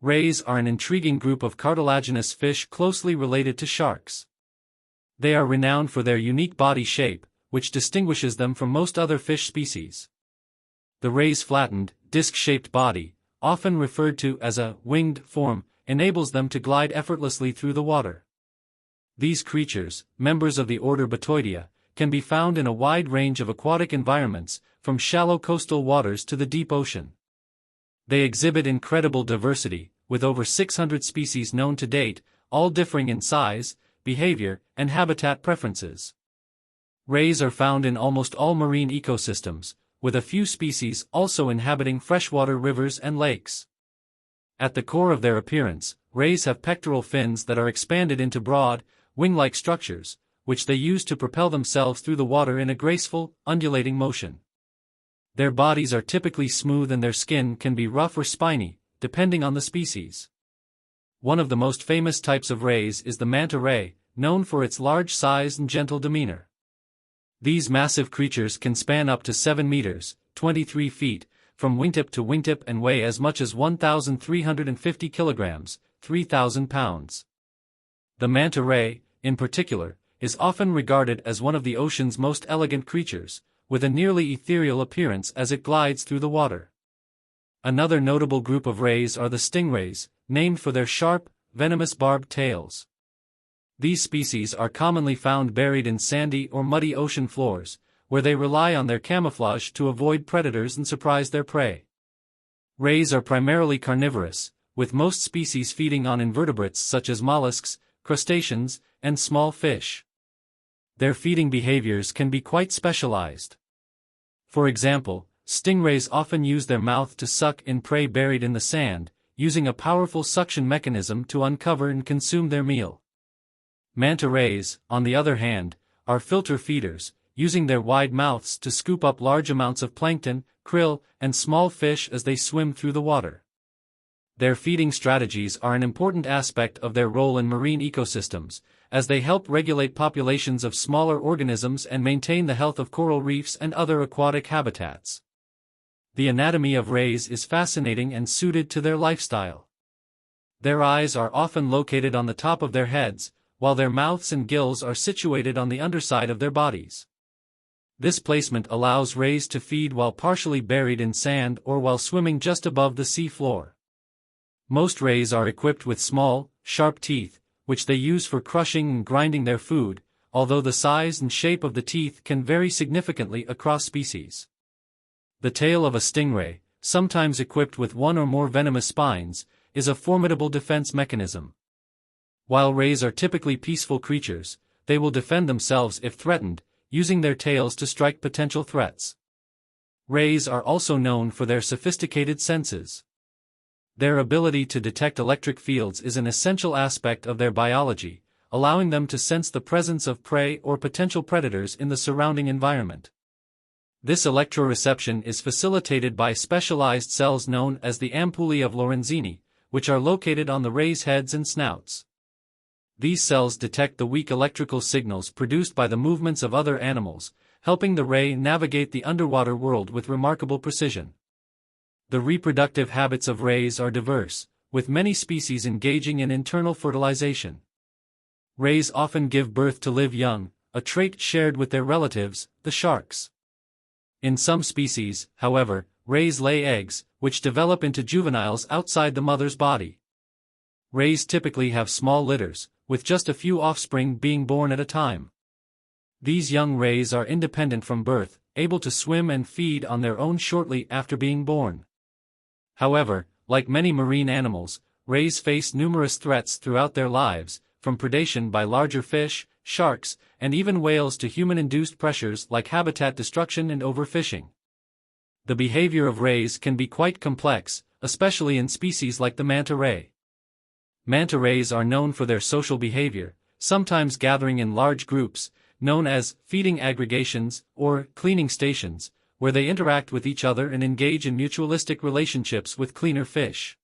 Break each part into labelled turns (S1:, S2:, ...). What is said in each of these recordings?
S1: Rays are an intriguing group of cartilaginous fish closely related to sharks. They are renowned for their unique body shape, which distinguishes them from most other fish species. The ray's flattened, disc-shaped body, often referred to as a winged form, enables them to glide effortlessly through the water. These creatures, members of the order Batoidea, can be found in a wide range of aquatic environments, from shallow coastal waters to the deep ocean. They exhibit incredible diversity, with over 600 species known to date, all differing in size, behavior, and habitat preferences. Rays are found in almost all marine ecosystems, with a few species also inhabiting freshwater rivers and lakes. At the core of their appearance, rays have pectoral fins that are expanded into broad, wing-like structures, which they use to propel themselves through the water in a graceful, undulating motion. Their bodies are typically smooth and their skin can be rough or spiny, depending on the species. One of the most famous types of rays is the manta ray, known for its large size and gentle demeanor. These massive creatures can span up to 7 meters, 23 feet, from wingtip to wingtip and weigh as much as 1,350 kilograms, 3,000 pounds. The manta ray, in particular, is often regarded as one of the ocean's most elegant creatures, with a nearly ethereal appearance as it glides through the water. Another notable group of rays are the stingrays, named for their sharp, venomous barbed tails. These species are commonly found buried in sandy or muddy ocean floors, where they rely on their camouflage to avoid predators and surprise their prey. Rays are primarily carnivorous, with most species feeding on invertebrates such as mollusks, crustaceans, and small fish. Their feeding behaviors can be quite specialized. For example, stingrays often use their mouth to suck in prey buried in the sand, using a powerful suction mechanism to uncover and consume their meal. Manta rays, on the other hand, are filter feeders, using their wide mouths to scoop up large amounts of plankton, krill, and small fish as they swim through the water. Their feeding strategies are an important aspect of their role in marine ecosystems, as they help regulate populations of smaller organisms and maintain the health of coral reefs and other aquatic habitats. The anatomy of rays is fascinating and suited to their lifestyle. Their eyes are often located on the top of their heads, while their mouths and gills are situated on the underside of their bodies. This placement allows rays to feed while partially buried in sand or while swimming just above the sea floor. Most rays are equipped with small, sharp teeth, which they use for crushing and grinding their food, although the size and shape of the teeth can vary significantly across species. The tail of a stingray, sometimes equipped with one or more venomous spines, is a formidable defense mechanism. While rays are typically peaceful creatures, they will defend themselves if threatened, using their tails to strike potential threats. Rays are also known for their sophisticated senses. Their ability to detect electric fields is an essential aspect of their biology, allowing them to sense the presence of prey or potential predators in the surrounding environment. This electroreception is facilitated by specialized cells known as the ampullae of Lorenzini, which are located on the rays' heads and snouts. These cells detect the weak electrical signals produced by the movements of other animals, helping the ray navigate the underwater world with remarkable precision. The reproductive habits of rays are diverse, with many species engaging in internal fertilization. Rays often give birth to live young, a trait shared with their relatives, the sharks. In some species, however, rays lay eggs, which develop into juveniles outside the mother's body. Rays typically have small litters, with just a few offspring being born at a time. These young rays are independent from birth, able to swim and feed on their own shortly after being born. However, like many marine animals, rays face numerous threats throughout their lives, from predation by larger fish, sharks, and even whales to human-induced pressures like habitat destruction and overfishing. The behavior of rays can be quite complex, especially in species like the manta ray. Manta rays are known for their social behavior, sometimes gathering in large groups, known as feeding aggregations or cleaning stations, where they interact with each other and engage in mutualistic relationships with cleaner fish.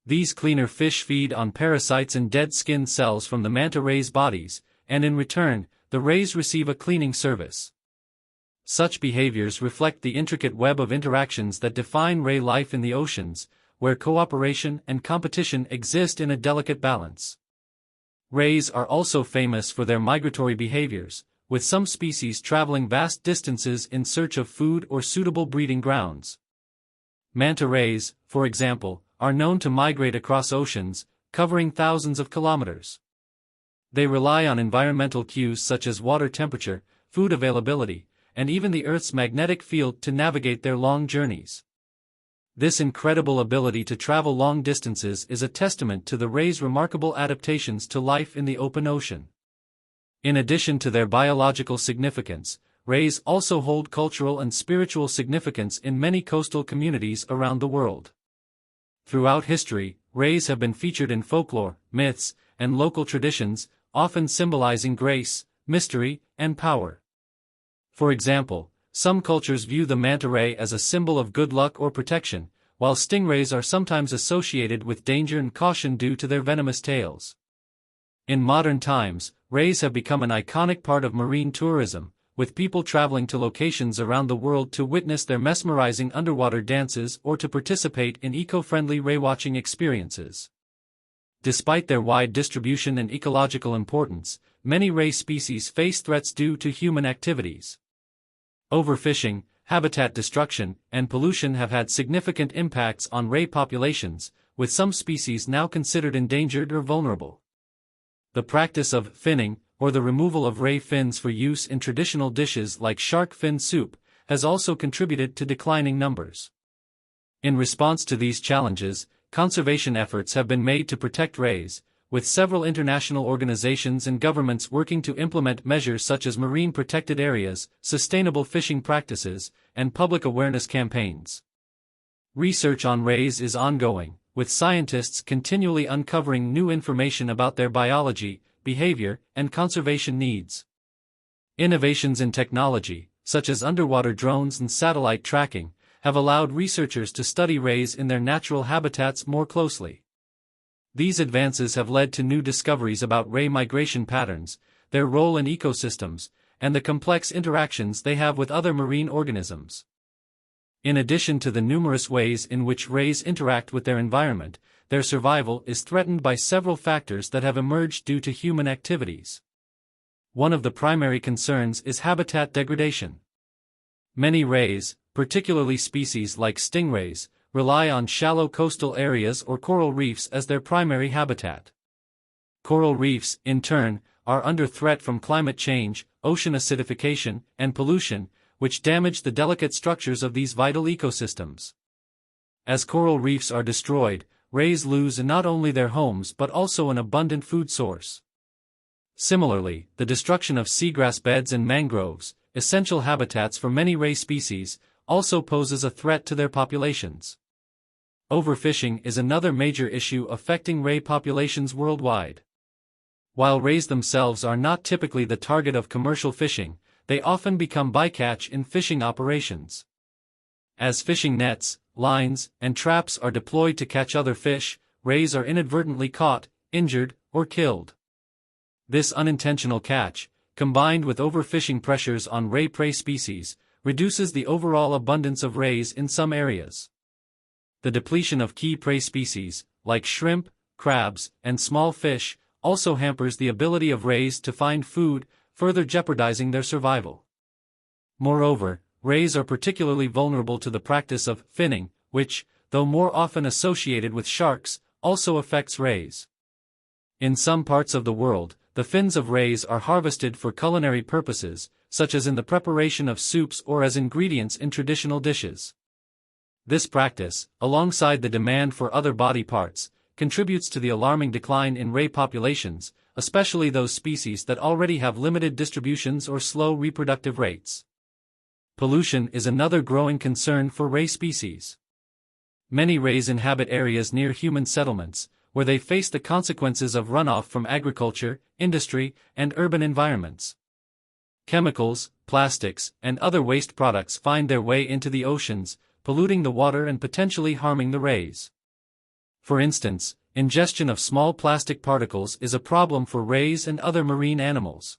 S1: These cleaner fish feed on parasites and dead skin cells from the manta rays' bodies, and in return, the rays receive a cleaning service. Such behaviors reflect the intricate web of interactions that define ray life in the oceans, where cooperation and competition exist in a delicate balance. Rays are also famous for their migratory behaviors, with some species traveling vast distances in search of food or suitable breeding grounds. Manta rays, for example, are known to migrate across oceans, covering thousands of kilometers. They rely on environmental cues such as water temperature, food availability, and even the Earth's magnetic field to navigate their long journeys. This incredible ability to travel long distances is a testament to the rays' remarkable adaptations to life in the open ocean. In addition to their biological significance, rays also hold cultural and spiritual significance in many coastal communities around the world. Throughout history, rays have been featured in folklore, myths, and local traditions, often symbolizing grace, mystery, and power. For example, some cultures view the manta ray as a symbol of good luck or protection, while stingrays are sometimes associated with danger and caution due to their venomous tails. In modern times, rays have become an iconic part of marine tourism, with people traveling to locations around the world to witness their mesmerizing underwater dances or to participate in eco-friendly ray-watching experiences. Despite their wide distribution and ecological importance, many ray species face threats due to human activities. Overfishing, habitat destruction, and pollution have had significant impacts on ray populations, with some species now considered endangered or vulnerable. The practice of finning, or the removal of ray fins for use in traditional dishes like shark fin soup, has also contributed to declining numbers. In response to these challenges, conservation efforts have been made to protect rays, with several international organizations and governments working to implement measures such as marine protected areas, sustainable fishing practices, and public awareness campaigns. Research on rays is ongoing, with scientists continually uncovering new information about their biology, behavior, and conservation needs. Innovations in technology, such as underwater drones and satellite tracking, have allowed researchers to study rays in their natural habitats more closely. These advances have led to new discoveries about ray migration patterns, their role in ecosystems, and the complex interactions they have with other marine organisms. In addition to the numerous ways in which rays interact with their environment, their survival is threatened by several factors that have emerged due to human activities. One of the primary concerns is habitat degradation. Many rays, particularly species like stingrays, rely on shallow coastal areas or coral reefs as their primary habitat. Coral reefs, in turn, are under threat from climate change, ocean acidification, and pollution, which damage the delicate structures of these vital ecosystems. As coral reefs are destroyed, rays lose not only their homes but also an abundant food source. Similarly, the destruction of seagrass beds and mangroves, essential habitats for many ray species, also poses a threat to their populations. Overfishing is another major issue affecting ray populations worldwide. While rays themselves are not typically the target of commercial fishing, they often become bycatch in fishing operations. As fishing nets, lines, and traps are deployed to catch other fish, rays are inadvertently caught, injured, or killed. This unintentional catch, combined with overfishing pressures on ray prey species, reduces the overall abundance of rays in some areas. The depletion of key prey species, like shrimp, crabs, and small fish, also hampers the ability of rays to find food, further jeopardizing their survival. Moreover, rays are particularly vulnerable to the practice of finning, which, though more often associated with sharks, also affects rays. In some parts of the world, the fins of rays are harvested for culinary purposes, such as in the preparation of soups or as ingredients in traditional dishes. This practice, alongside the demand for other body parts, contributes to the alarming decline in ray populations, especially those species that already have limited distributions or slow reproductive rates. Pollution is another growing concern for ray species. Many rays inhabit areas near human settlements, where they face the consequences of runoff from agriculture, industry, and urban environments. Chemicals, plastics, and other waste products find their way into the oceans, polluting the water and potentially harming the rays. For instance, ingestion of small plastic particles is a problem for rays and other marine animals.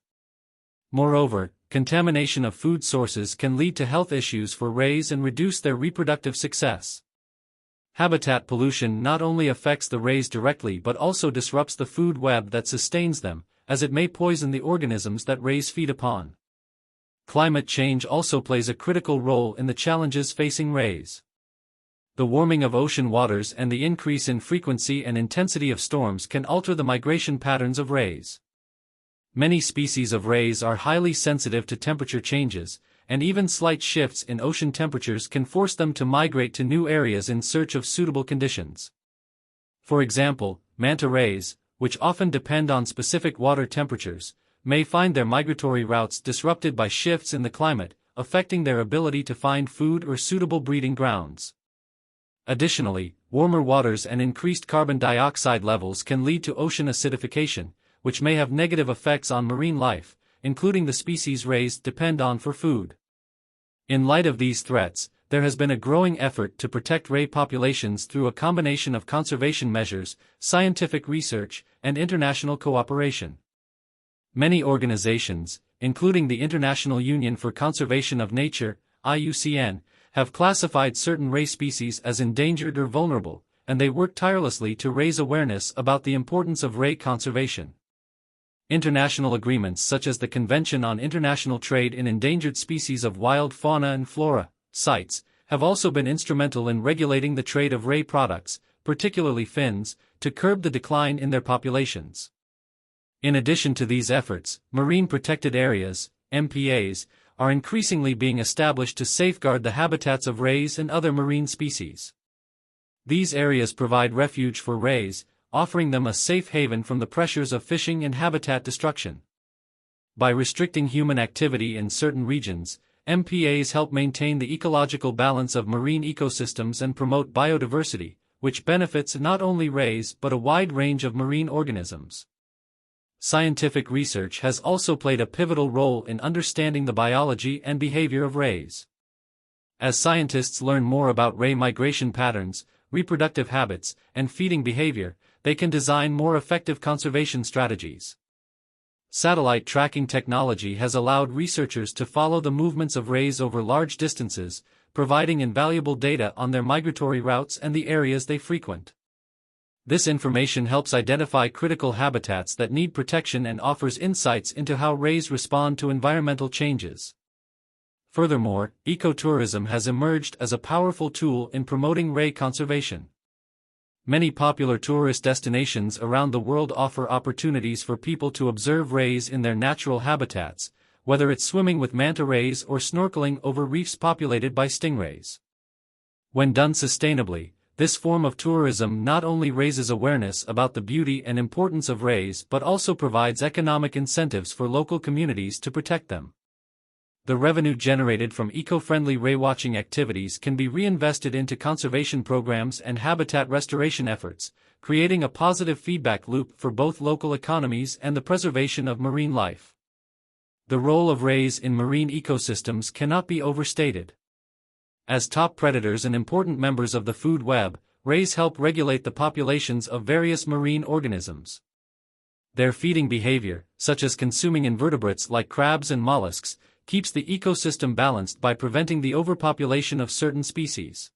S1: Moreover, contamination of food sources can lead to health issues for rays and reduce their reproductive success. Habitat pollution not only affects the rays directly but also disrupts the food web that sustains them, as it may poison the organisms that rays feed upon. Climate change also plays a critical role in the challenges facing rays. The warming of ocean waters and the increase in frequency and intensity of storms can alter the migration patterns of rays. Many species of rays are highly sensitive to temperature changes, and even slight shifts in ocean temperatures can force them to migrate to new areas in search of suitable conditions. For example, manta rays, which often depend on specific water temperatures, may find their migratory routes disrupted by shifts in the climate, affecting their ability to find food or suitable breeding grounds. Additionally, warmer waters and increased carbon dioxide levels can lead to ocean acidification, which may have negative effects on marine life, including the species rays depend on for food. In light of these threats, there has been a growing effort to protect ray populations through a combination of conservation measures, scientific research, and international cooperation. Many organizations, including the International Union for Conservation of Nature, IUCN, have classified certain ray species as endangered or vulnerable, and they work tirelessly to raise awareness about the importance of ray conservation. International agreements such as the Convention on International Trade in Endangered Species of Wild Fauna and Flora, CITES, have also been instrumental in regulating the trade of ray products, particularly fins, to curb the decline in their populations. In addition to these efforts, marine protected areas, MPAs, are increasingly being established to safeguard the habitats of rays and other marine species. These areas provide refuge for rays, offering them a safe haven from the pressures of fishing and habitat destruction. By restricting human activity in certain regions, MPAs help maintain the ecological balance of marine ecosystems and promote biodiversity, which benefits not only rays but a wide range of marine organisms. Scientific research has also played a pivotal role in understanding the biology and behavior of rays. As scientists learn more about ray migration patterns, reproductive habits, and feeding behavior, they can design more effective conservation strategies. Satellite tracking technology has allowed researchers to follow the movements of rays over large distances, providing invaluable data on their migratory routes and the areas they frequent. This information helps identify critical habitats that need protection and offers insights into how rays respond to environmental changes. Furthermore, ecotourism has emerged as a powerful tool in promoting ray conservation. Many popular tourist destinations around the world offer opportunities for people to observe rays in their natural habitats, whether it's swimming with manta rays or snorkeling over reefs populated by stingrays. When done sustainably, this form of tourism not only raises awareness about the beauty and importance of rays but also provides economic incentives for local communities to protect them. The revenue generated from eco-friendly ray-watching activities can be reinvested into conservation programs and habitat restoration efforts, creating a positive feedback loop for both local economies and the preservation of marine life. The role of rays in marine ecosystems cannot be overstated. As top predators and important members of the food web, rays help regulate the populations of various marine organisms. Their feeding behavior, such as consuming invertebrates like crabs and mollusks, keeps the ecosystem balanced by preventing the overpopulation of certain species.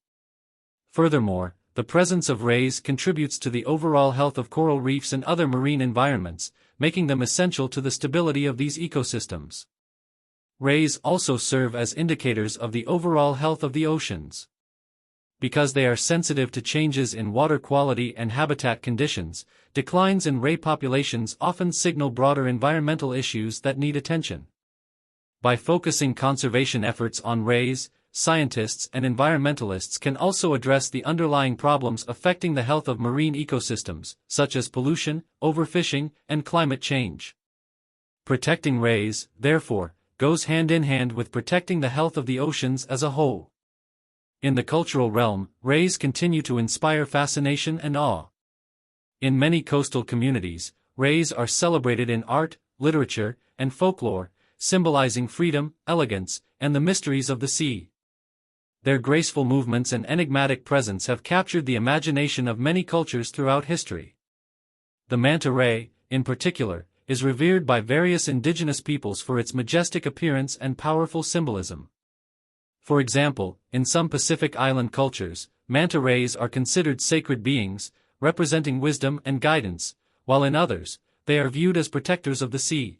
S1: Furthermore, the presence of rays contributes to the overall health of coral reefs and other marine environments, making them essential to the stability of these ecosystems. Rays also serve as indicators of the overall health of the oceans. Because they are sensitive to changes in water quality and habitat conditions, declines in ray populations often signal broader environmental issues that need attention. By focusing conservation efforts on rays, scientists and environmentalists can also address the underlying problems affecting the health of marine ecosystems, such as pollution, overfishing, and climate change. Protecting rays, therefore, goes hand in hand with protecting the health of the oceans as a whole. In the cultural realm, rays continue to inspire fascination and awe. In many coastal communities, rays are celebrated in art, literature, and folklore, symbolizing freedom, elegance, and the mysteries of the sea. Their graceful movements and enigmatic presence have captured the imagination of many cultures throughout history. The manta ray, in particular, is revered by various indigenous peoples for its majestic appearance and powerful symbolism. For example, in some Pacific Island cultures, manta rays are considered sacred beings, representing wisdom and guidance, while in others, they are viewed as protectors of the sea.